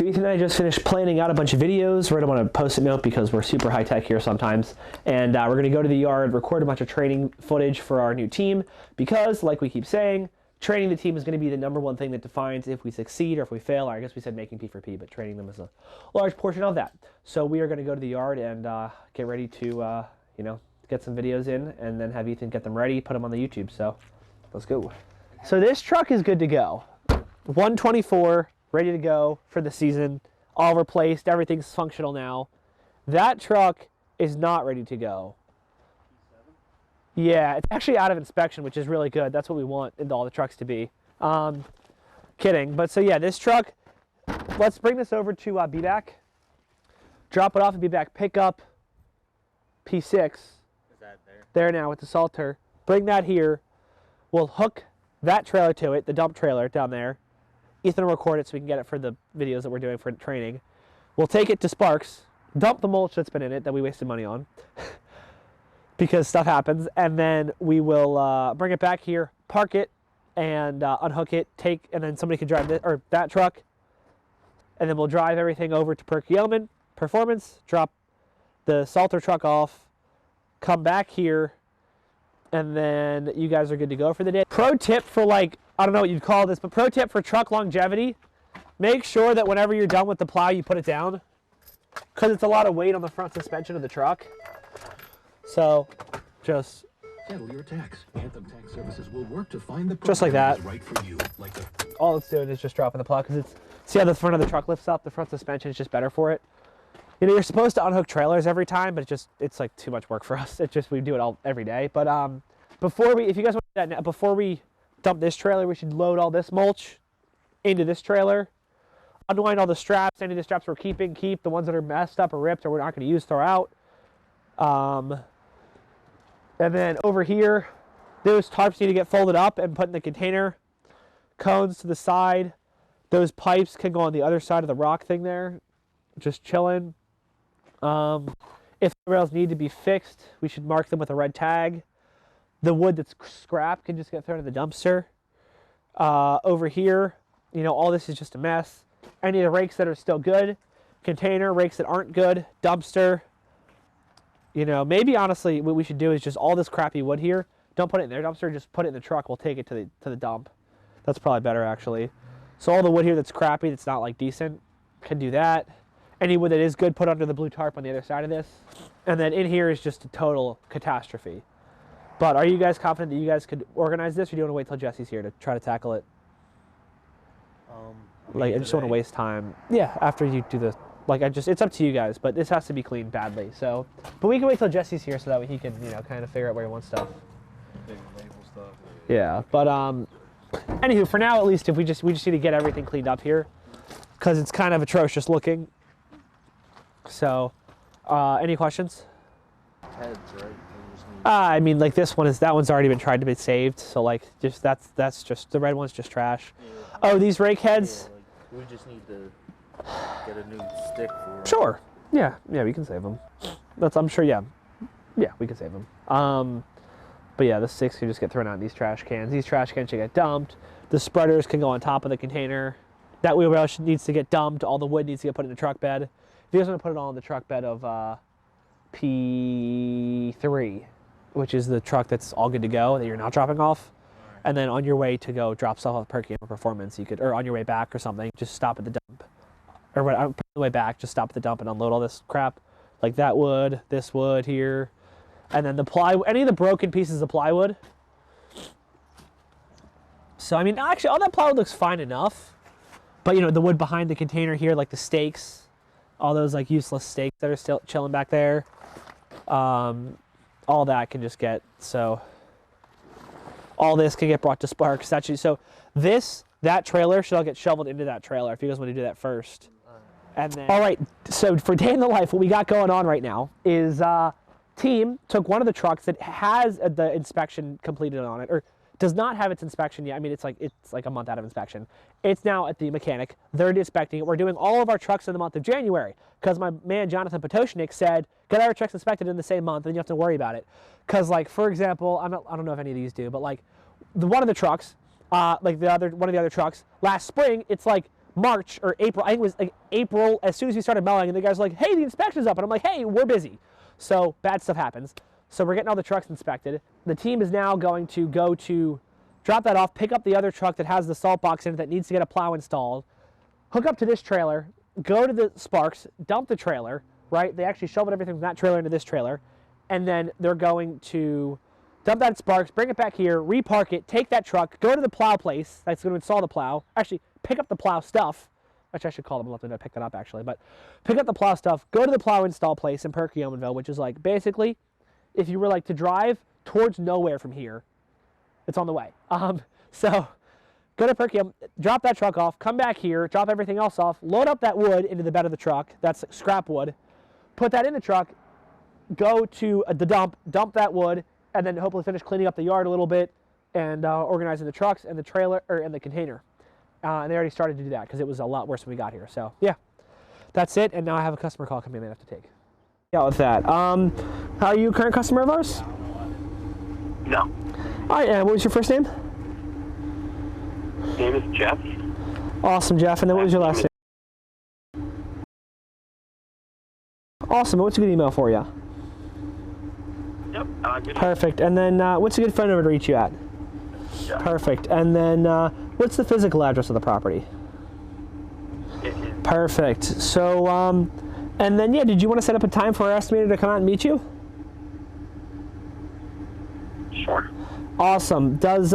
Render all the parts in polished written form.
So Ethan and I just finished planning out a bunch of videos. We're going to want to post-it note because we're super high-tech here sometimes. And we're going to go to the yard, record a bunch of training footage for our new team because, like we keep saying, training the team is going to be the #1 thing that defines if we succeed or if we fail. Or I guess we said making P4P, but training them is a large portion of that. So we are going to go to the yard and get ready to, get some videos in and then have Ethan get them ready, put them on the YouTube. So let's go. So this truck is good to go. 124, ready to go for the season, all replaced, everything's functional now. That truck is not ready to go. Yeah, it's actually out of inspection, which is really good. That's what we want all the trucks to be. Kidding. But so yeah, this truck, let's bring this over to BBAC. Drop it off at BBAC, pick up P6. Is that there? There now with the Salter. Bring that here. We'll hook that trailer to it, the dump trailer down there. Ethan will record it so we can get it for the videos that we're doing for training. We'll take it to Sparks, dump the mulch that's been in it that we wasted money on because stuff happens, and then we will bring it back here, park it, and unhook it, and then somebody can drive that truck, and then we'll drive everything over to Perky-Elman Performance, drop the Salter truck off, come back here, and then you guys are good to go for the day. Pro tip for I don't know what you'd call this, but pro tip for truck longevity, make sure that whenever you're done with the plow, you put it down because it's a lot of weight on the front suspension of the truck. So just settle your tax. Anthem Tax Services will work to find the just like that. Right for you. All it's doing is just dropping the plow because see how the front of the truck lifts up? The front suspension is just better for it. You know, you're supposed to unhook trailers every time, but it's like too much work for us. We do it every day. But if you guys want to do that now, before we dump this trailer, we should load all this mulch into this trailer, unwind all the straps. Any of the straps we're keeping, keep. The ones that are messed up or ripped or we're not going to use, throw out. And then over here, those tarps need to get folded up and put in the container. Cones to the side. Those pipes can go on the other side of the rock thing there. Just chilling. If the rails need to be fixed, we should mark them with a red tag. The wood that's scrap can just get thrown in the dumpster. Over here, all this is just a mess. Any of the rakes that are still good, container, rakes that aren't good, dumpster. Maybe honestly what we should do is just all this crappy wood here, don't put it in their dumpster, just put it in the truck. We'll take it to the dump. That's probably better actually. So all the wood here that's crappy, that's not decent, can do that. Any wood that is good, put under the blue tarp on the other side of this. And then in here is just a total catastrophe. But are you guys confident that you guys could organize this, or do you want to wait till Jesse's here to try to tackle it? I just don't want to waste time. Yeah, after you do the, it's up to you guys, but this has to be cleaned badly. So, but we can wait till Jesse's here so that way he can, kind of figure out where he wants stuff. Yeah, but anywho, for now at least, if we just need to get everything cleaned up here, because it's kind of atrocious looking. So, any questions? Heads, right? I mean, that one's already been tried to be saved. So that's just the red one's just trash. Yeah. Oh, these rake heads. Yeah, we just need to get a new stick for them. Sure. Yeah, we can save them. I'm sure. Yeah, we can save them. But yeah, the sticks can just get thrown out in these trash cans. These trash cans should get dumped. The spreaders can go on top of the container. That wheelbarrow needs to get dumped. All the wood needs to get put in the truck bed. If you guys want to put it all in the truck bed of P3. Which is the truck that's all good to go that you're not dropping off, and then on your way to go drop stuff off Perky-Elman Performance, or on your way back or something, just stop at the dump, or on the way back, just stop at the dump and unload all this crap, like that wood, this wood here, and then the plywood, any of the broken pieces of plywood. So I mean, actually, all that plywood looks fine enough, but the wood behind the container here, like the stakes, all those useless stakes that are still chilling back there. All that can just get, so all this can get brought to Sparks. Actually, so that trailer should all get shoveled into that trailer if you guys want to do that first. And then, all right, so for day in the life, what we got going on right now is team took one of the trucks that has the inspection completed on it, or does not have its inspection yet. I mean, it's like a month out of inspection. It's now at the mechanic. They're inspecting it. We're doing all of our trucks in the month of January because my man Jonathan Potoshnik said, get our trucks inspected in the same month and you have to worry about it. Because for example, I don't know if any of these do, but one of the trucks, one of the other trucks, last spring, it's March or April. I think it was like April, as soon as we started mowing, and the guys were like, hey, the inspection's up. And I'm like, hey, we're busy. So bad stuff happens. So we're getting all the trucks inspected. The team is now going to go to drop that off, pick up the other truck that has the salt box in it that needs to get a plow installed, hook up to this trailer, go to the Sparks, dump the trailer, right? They actually shoveled everything from that trailer into this trailer, and then they're going to dump that at Sparks, bring it back here, repark it, take that truck, go to the plow place that's going to install the plow, actually pick up the plow stuff, which I should call them, I'll have to pick that up actually, but pick up the plow stuff, go to the plow install place in Perkiomenville, which is like basically, if you were like to drive towards nowhere from here, it's on the way. So go to Perkiomen, drop that truck off, come back here, drop everything else off, load up that wood into the bed of the truck, that's scrap wood, put that in the truck, go to the dump that wood, and then hopefully finish cleaning up the yard a little bit and organizing the trucks and the trailer, or and the container. And they already started to do that because it was a lot worse when we got here. So yeah, that's it. And now I have a customer call coming in I have to take. Yeah, with that. Are you a current customer of ours? No. All right, and what was your first name? Name is Jeff. Awesome, Jeff. And then what was your last name? Awesome. What's a good email for you? Yep. Good. Perfect. And then what's a good phone number to reach you at? Yeah. Perfect. And then what's the physical address of the property? Perfect. So, and then, yeah, did you want to set up a time for our estimator to come out and meet you? Sure. Awesome. Does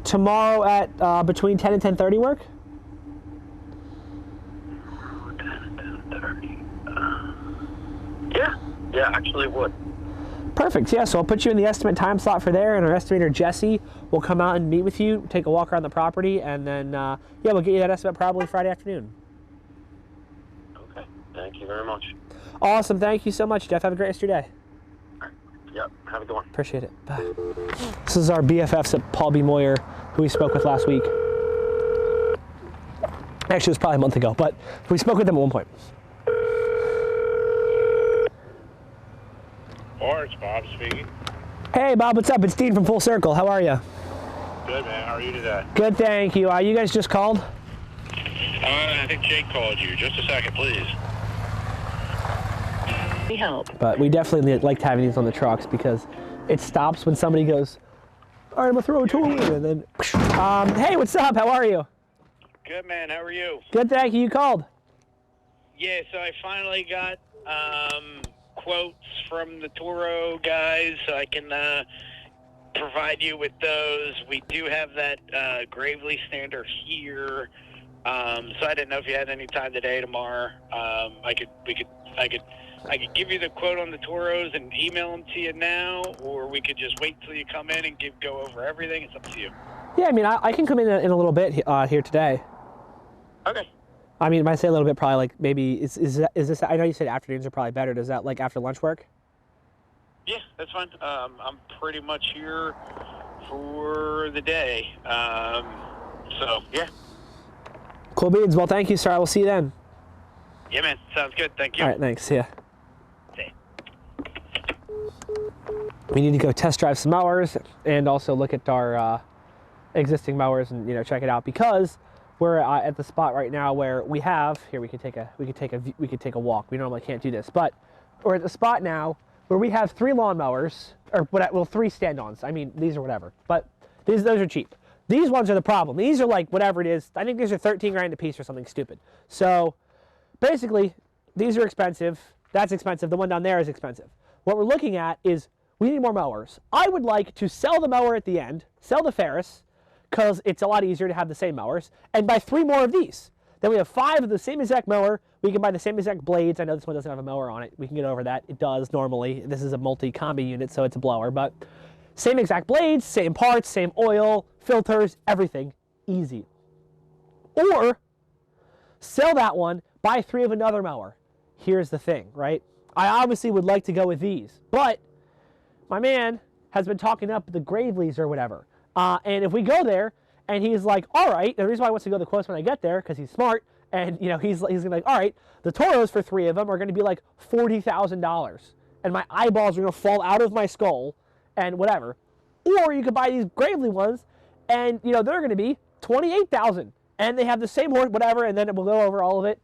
tomorrow at between 10 and 10:30 work? 10 and 10:30. Yeah, actually it would. Perfect. Yeah, so I'll put you in the estimate time slot for there, and our estimator, Jesse, will come out and meet with you, take a walk around the property, and then, yeah, we'll get you that estimate probably Friday afternoon. Okay. Thank you very much. Awesome. Thank you so much, Jeff. Have a great rest of your day. Yep. Have a good one. Appreciate it. Bye. This is our BFFs at Paul B. Moyer, who we spoke with last week. Actually, it was probably a month ago, but we spoke with them at one point. Or it's Bob speaking. Hey, Bob, what's up? It's Dean from Full Circle. How are you? Good, man. How are you today? Good, thank you. You guys just called? I think Jake called you. Just a second, please. Help. But we definitely liked having these on the trucks because it stops when somebody goes, all right, I'm going to throw a tool in, and then, hey, what's up? How are you? Good, man. How are you? Good, thank you. You called? Yeah, so I finally got quotes from the Toro guys, so I can provide you with those. We do have that Gravely Stander here, so I didn't know if you had any time today, tomorrow. I could give you the quote on the Toros and email them to you now, or we could just wait till you come in and go over everything. It's up to you. Yeah, I mean, I can come in a little bit here today. Okay. I mean, when I say a little bit, probably like maybe, is this, I know you said afternoons are probably better. Does that like after lunch work? Yeah, that's fine. I'm pretty much here for the day. So, yeah. Cool beans. Well, thank you, sir. I will see you then. Yeah, man. Sounds good. Thank you. All right, thanks. See ya. Okay. We need to go test drive some mowers and also look at our existing mowers and check it out, because we're at the spot right now where we have here. We could take a walk. We normally can't do this, but we're at the spot now where we have 3 lawnmowers, or well, 3 stand-ons. I mean, these are whatever, but those are cheap. These ones are the problem. These are like whatever it is. I think these are 13 grand a piece or something stupid. So basically, these are expensive. That's expensive. The one down there is expensive. What we're looking at is we need more mowers. I would like to sell the mower at the end, sell the Ferris, because it's a lot easier to have the same mowers, and buy 3 more of these. Then we have 5 of the same exact mower. We can buy the same exact blades. I know this one doesn't have a mower on it. We can get over that. It does normally. This is a multi-combi unit, so it's a blower, but same exact blades, same parts, same oil, filters, everything. Easy. Or sell that one, buy 3 of another mower. Here's the thing, right? I obviously would like to go with these, but my man has been talking up the Graveleys or whatever. And if we go there and he's like, all right, the reason why he wants to go the quotes when I get there, because he's smart, and he's gonna be like, all right, the Toros for 3 of them are gonna be like $40,000, and my eyeballs are gonna fall out of my skull and whatever. Or you could buy these Gravely ones, and they're gonna be $28,000, and they have the same horse, whatever, and then we'll go over all of it.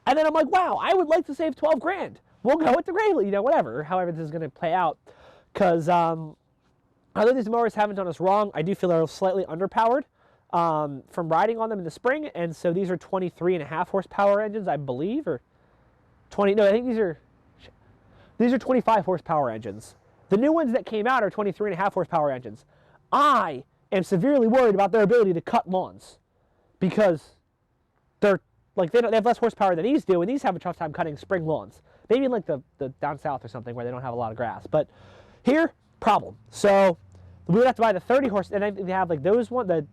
And then I'm like, wow, I would like to save 12 grand. We'll go with the Gravely, whatever, however this is going to play out. Because although these mowers haven't done us wrong, I do feel they're slightly underpowered from riding on them in the spring. And so these are 23.5 horsepower engines, I believe, or 20. No, I think these are 25 horsepower engines. The new ones that came out are 23.5 horsepower engines. I am severely worried about their ability to cut lawns because they're like they have less horsepower than these do, and these have a tough time cutting spring lawns. Maybe in like the down south or something where they don't have a lot of grass, but here problem. So we would have to buy the 30 horse, and they have like those one the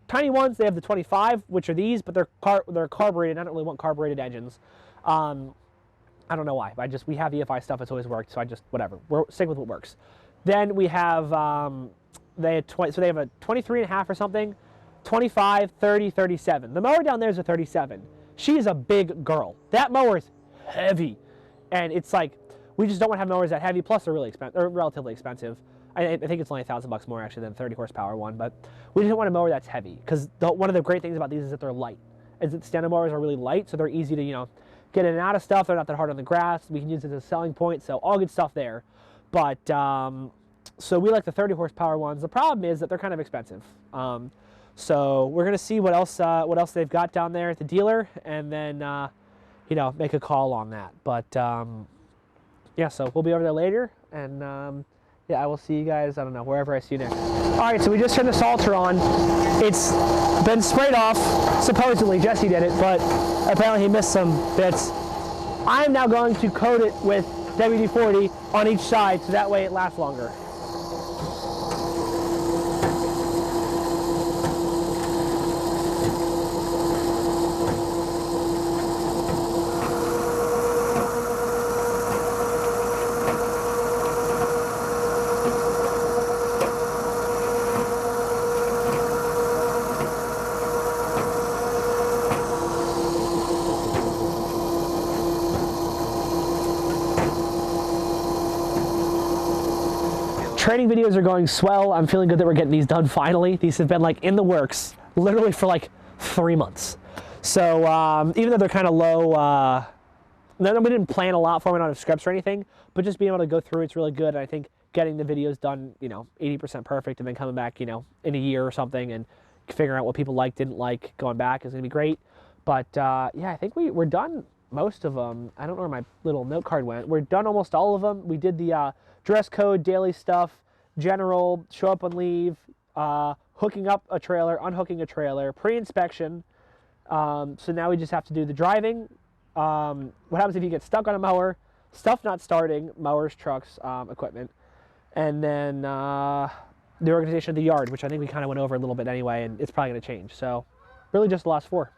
tiny ones. They have the 25, which are these, but they're carbureted. I don't really want carbureted engines. I don't know why. We have EFI stuff. It's always worked, so whatever. We're sticking with what works. Then we have they have a 23.5 or something, 25, 30, 37. The mower down there is a 37. She is a big girl. That mower is heavy, and it's like we just don't want to have mowers that heavy. Plus, they're really expensive, or relatively expensive. I think it's only $1,000 more actually than a 30 horsepower one. But we just want a mower that's heavy because one of the great things about these is that they're light. Is that stand-up mowers are really light, so they're easy to get in and out of stuff. They're not that hard on the grass. We can use it as a selling point. So all good stuff there. But so we like the 30 horsepower ones. The problem is that they're kind of expensive. So we're gonna see what else they've got down there at the dealer, and then make a call on that. But yeah, so we'll be over there later, and yeah, I will see you guys. I don't know, wherever I see you next. All right, so we just turned the salter on. It's been sprayed off. Supposedly Jesse did it, but apparently he missed some bits. I'm now going to coat it with WD-40 on each side, so that way it lasts longer. Training videos are going swell. I'm feeling good that we're getting these done finally. These have been like in the works literally for like 3 months. So even though they're kind of low, we didn't plan a lot for them, on scripts or anything, but just being able to go through it's really good. And I think getting the videos done, 80% perfect, and then coming back, in a year or something and figuring out what people liked, didn't like, going back is gonna be great. But yeah, I think we're done most of them. I don't know where my little note card went. We're done almost all of them. We did the dress code, daily stuff, general, show up and leave, hooking up a trailer, unhooking a trailer, pre-inspection. So now we just have to do the driving. What happens if you get stuck on a mower, stuff not starting, mowers, trucks, equipment. And then the organization of the yard, which I think we kind of went over a little bit anyway, and it's probably going to change. So really just the last 4.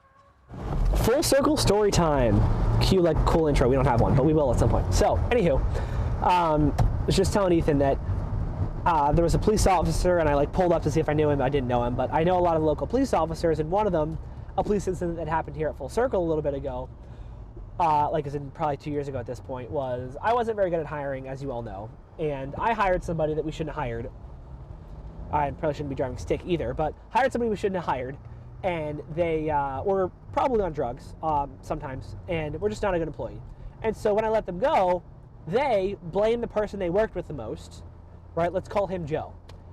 Full circle story time. Cue like cool intro. We don't have one, but we will at some point. So anywho, I was just telling Ethan that there was a police officer, and I pulled up to see if I knew him. I didn't know him, but I know a lot of the local police officers, and one of them, a police incident that happened here at Full Circle a little bit ago, as in probably 2 years ago at this point, was I wasn't very good at hiring, as you all know, and I hired somebody that we shouldn't have hired. I probably shouldn't be driving stick either, but hired somebody we shouldn't have hired, and they were probably on drugs sometimes, and were just not a good employee. And so when I let them go, they blamed the person they worked with the most, right? Let's call him Joe.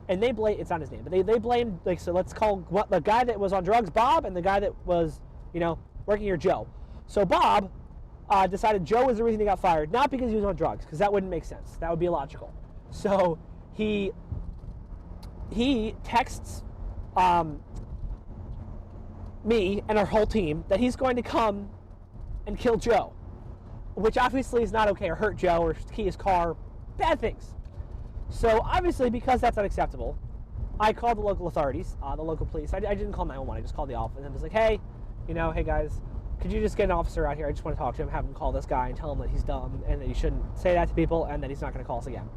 And they blame, it's not his name, but they blamed, so let's call the guy that was on drugs Bob, and the guy that was, working here Joe. So Bob decided Joe was the reason he got fired, not because he was on drugs, because that wouldn't make sense. That would be illogical. So he texts me and our whole team that he's going to come and kill Joe, which obviously is not okay, or hurt Joe, or key his car, bad things. So obviously, because that's unacceptable, I called the local authorities, the local police. I didn't call 911, I just called the office and was like, hey, hey guys, could you just get an officer out here? I just want to talk to him, have him call this guy and tell him that he's dumb and that he shouldn't say that to people and that he's not going to call us again.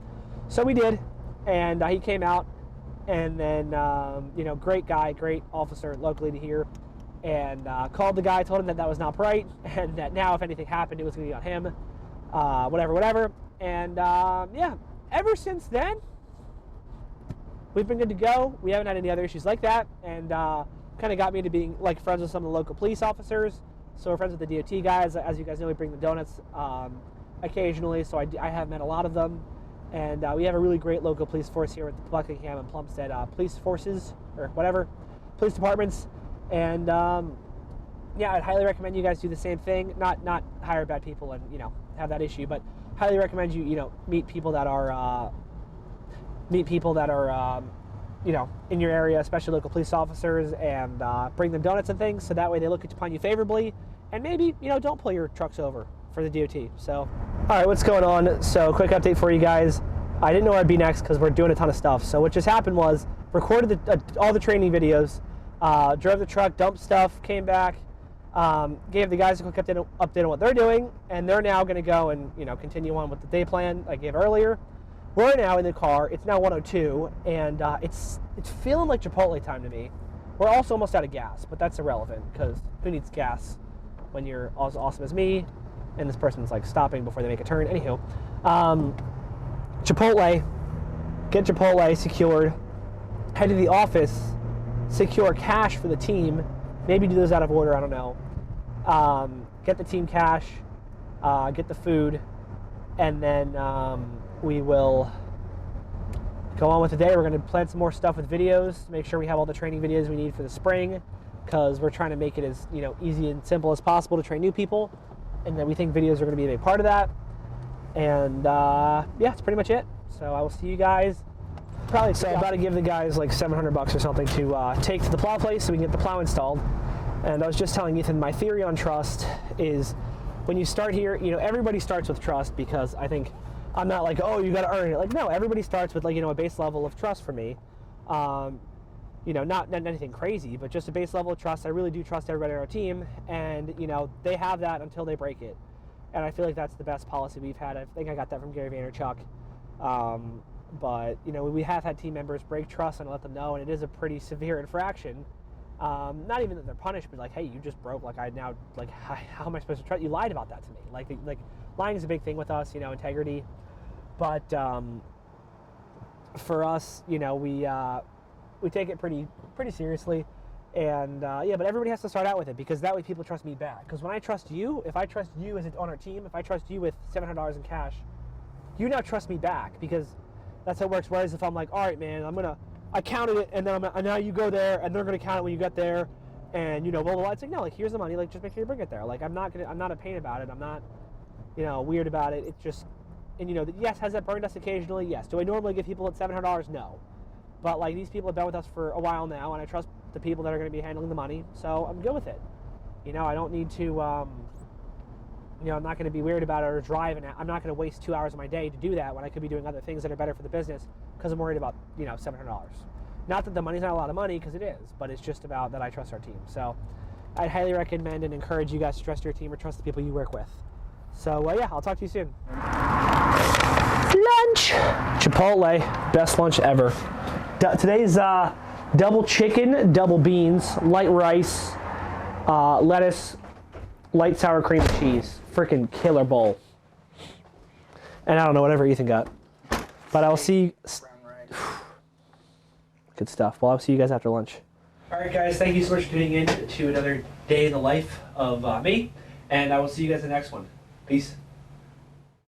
So we did, and he came out, and then, great guy, great officer locally to hear, and called the guy, told him that that was not right, and that now if anything happened, it was going to be on him, whatever. And yeah, ever since then, we've been good to go. We haven't had any other issues like that, and kind of got me to being like friends with some of the local police officers. So we're friends with the DOT guys. As you guys know, we bring the donuts occasionally, so I have met a lot of them. And we have a really great local police force here with the Buckingham and Plumstead police forces, or whatever, police departments. And yeah, I'd highly recommend you guys do the same thing. Not hire bad people and, you know, have that issue, but highly recommend you, you know, meet people that are, you know, in your area, especially local police officers, and bring them donuts and things, so that way they look upon you favorably, and maybe, you know, don't pull your trucks over for the DOT. So, all right, what's going on? So, quick update for you guys. I didn't know where I'd be next because we're doing a ton of stuff. So what just happened was recorded all the training videos, drove the truck, dumped stuff, came back, gave the guys a quick update on what they're doing, and they're now going to go and, you know, continue on with the day plan I gave earlier. We're now in the car. It's now 1:02, and it's feeling like Chipotle time to me. We're also almost out of gas, but that's irrelevant because who needs gas when you're as awesome as me, and this person's like stopping before they make a turn. Anywho, Chipotle, get Chipotle secured, head to the office, secure cash for the team, maybe do those out of order, I don't know. Get the team cash, get the food, and then we will go on with the day. We're going to plan some more stuff with videos, make sure we have all the training videos we need for the spring, because we're trying to make it as, you know, easy and simple as possible to train new people, and then we think videos are going to be a big part of that. And yeah, that's pretty much it. So I will see you guys probably. So I'm about to give the guys like $700 or something to take to the plow place so we can get the plow installed. And I was just telling Ethan, my theory on trust is when you start here, you know, everybody starts with trust, because I think I'm not like, oh, you got to earn it. Like, no, everybody starts with, like, you know, a base level of trust for me. You know, not anything crazy, but just a base level of trust. I really do trust everybody on our team, and, you know, they have that until they break it. And I feel like that's the best policy we've had. I think I got that from Gary Vaynerchuk. But, you know, we have had team members break trust and let them know, and it is a pretty severe infraction. Not even that they're punished, but like, hey, you just broke, like, how am I supposed to trust you? Lied about that to me. Like lying is a big thing with us, you know, integrity. But for us, you know, we take it pretty seriously. And yeah, but everybody has to start out with it, because that way people trust me back. Because when I trust you, if I trust you as on our team, if I trust you with $700 in cash, you now trust me back, because that's how it works. Whereas if I'm like, all right, man, I counted it, and then now you go there, and they're gonna count it when you get there, and, you know, blah blah blah. It's like, no, like, here's the money, like, just make sure you bring it there. Like, I'm not a pain about it. I'm not, you know, weird about it. It's just, and, you know, yes, has that burned us occasionally? Yes. Do I normally give people at $700? No. But, like, these people have been with us for a while now, and I trust the people that are going to be handling the money, so I'm good with it. You know, I don't need to, you know, I'm not going to be weird about it or driving it. I'm not going to waste 2 hours of my day to do that when I could be doing other things that are better for the business, because I'm worried about, you know, $700. Not that the money's not a lot of money, because it is, but it's just about that I trust our team. So I'd highly recommend and encourage you guys to trust your team or trust the people you work with. So, yeah, I'll talk to you soon. Lunch! Chipotle, best lunch ever. Today's double chicken, double beans, light rice, lettuce, light sour cream and cheese. Freaking killer bowl. And I don't know, whatever Ethan got. But I will see you. Good stuff. Well, I'll see you guys after lunch. All right, guys, thank you so much for tuning in to another day in the life of me. And I will see you guys in the next one. Peace.